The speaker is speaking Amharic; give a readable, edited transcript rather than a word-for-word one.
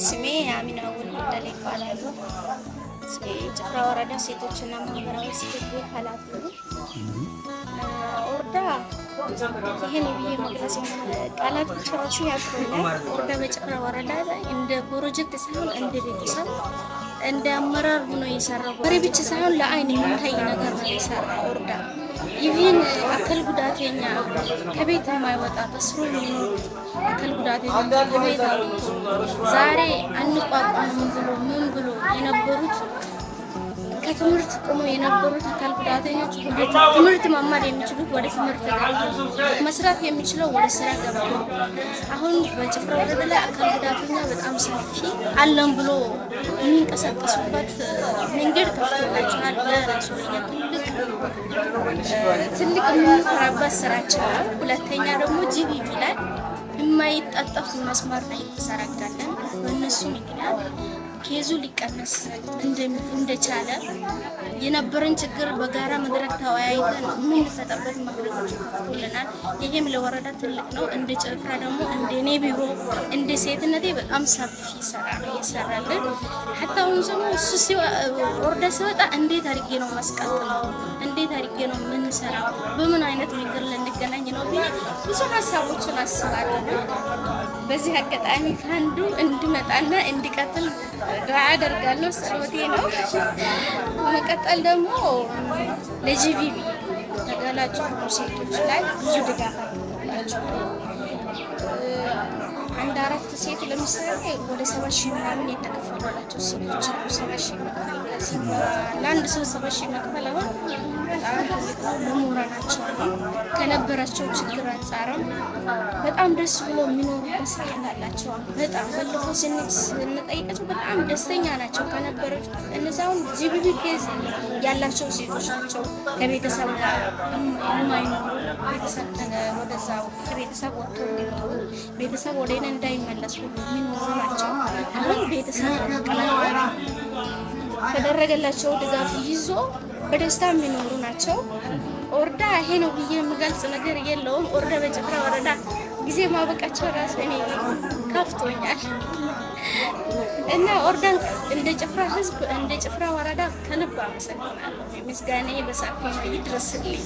ስሜ አሚና ወልደል ይባላል። ጭፍራ ወረዳ ሴቶችና ማህበራዊ ሴቶች ቤት ኃላፊ ነው። ኦርዳ ይሄን ብዬ መግለጽ ቃላቶች ራሱ ያጥሩኛል። ኦርዳ በጭፍራ ወረዳ ላይ እንደ ፕሮጀክት ሳይሆን እንደ ቤተሰብ እንደ አመራር ሆኖ የሰራው ወሬ ብቻ ሳይሆን ለአይን የሚታይ ነገር ነው የሰራው ኦርዳ። ይህን አካል ጉዳተኛ ከቤት የማይወጣ ተስሮ የሚኖር አካል ጉዳተኛ ከቤት ዛሬ አንቋቋምም ብሎ ምን ብሎ የነበሩት ከትምህርት ቆመው የነበሩት አካል ጉዳተኞች ትምህርት መማር የሚችሉት ወደ ትምህርት ገብተው መስራት የሚችለው ወደ ስራ ገብተው አሁን በጭፍራ ወረዳ ላይ አካል ጉዳተኛ በጣም ሰፊ አለም ብሎ የሚንቀሳቀሱበት መንገድ ከፍቶላቸዋል። ለራሱ ትልቅ የምንሰራበት ስራችን ነው። ሁለተኛ ደግሞ ጂቢቢ ላይ የማይጣጠፍ መስመር ላይ እንሰራለን። በእነሱ ምክንያት ኬዙ ሊቀነስ እንደቻለ የነበረን ችግር በጋራ መድረክ ተወያይተን የምንፈታበት መድረኮች ከፍቶልናል። ይሄም ለወረዳ ትልቅ ነው። እንደ ጭፍራ ደግሞ እንደ እኔ ቢሮ እንደ ሴትነቴ በጣም ሰፊ ስራ ነው የሰራልን። ሀታውን ሰሞ እሱ ኦርዳ ሲወጣ እንዴት አድርጌ ነው ማስቀጥለው፣ እንዴት አድርጌ ነው የምንሰራው፣ በምን አይነት መንገድ ልንገናኝ ነው ብዬ ብዙ ሀሳቦችን አስባለሁ። በዚህ አጋጣሚ ፈንዱ እንዲመጣና እንዲቀጥል ዱዓ አደርጋለሁ። ጸሎቴ ነው። መቀጠል ደግሞ ለጂቪቢ ተጋላጭ ሴቶች ላይ ብዙ ድጋፍ አድርጋቸው አንድ አራት ሴት ለምሳሌ ወደ 70,000 ምናምን የተከፈሉላቸው ሴቶች አሉ። 70,000 ለአንድ ሰው 70,000 መክፈል አሁን በጣም ትልቅ ነው። ለሞራላቸው ከነበራቸው ችግር አንጻርም በጣም ደስ ብሎ የሚኖሩበት ሰዓት አላቸው። በጣም ባለፈው ስንጠይቃቸው በጣም ደስተኛ ናቸው ከነበረች። እነዛውን ጂቢቢ ኬዝ ያላቸው ሴቶች ናቸው። ከቤተሰብ ጋር የማይኖሩ ቤተሰብ ወደዛው ከቤተሰብ ወጥቶ እንዲኖሩ ቤተሰብ ወደ እኔ እንዳይመለሱ የሚኖሩ ናቸው። አሁን ቤተሰብ ከደረገላቸው ድጋፍ ይዞ በደስታ የሚኖሩ ናቸው። ኦርዳ ይሄ ነው ብዬ የምገልጽ ነገር የለውም። ኦርዳ በጭፍራ ወረዳ ጊዜ ማበቃቸው ራሱ እኔ ከፍቶኛል እና ኦርዳን እንደ ጭፍራ ህዝብ እንደ ጭፍራ ወረዳ ከልብ አመሰግናለሁ። ምስጋናዬ በሰፊ ነው ይድረስልኝ።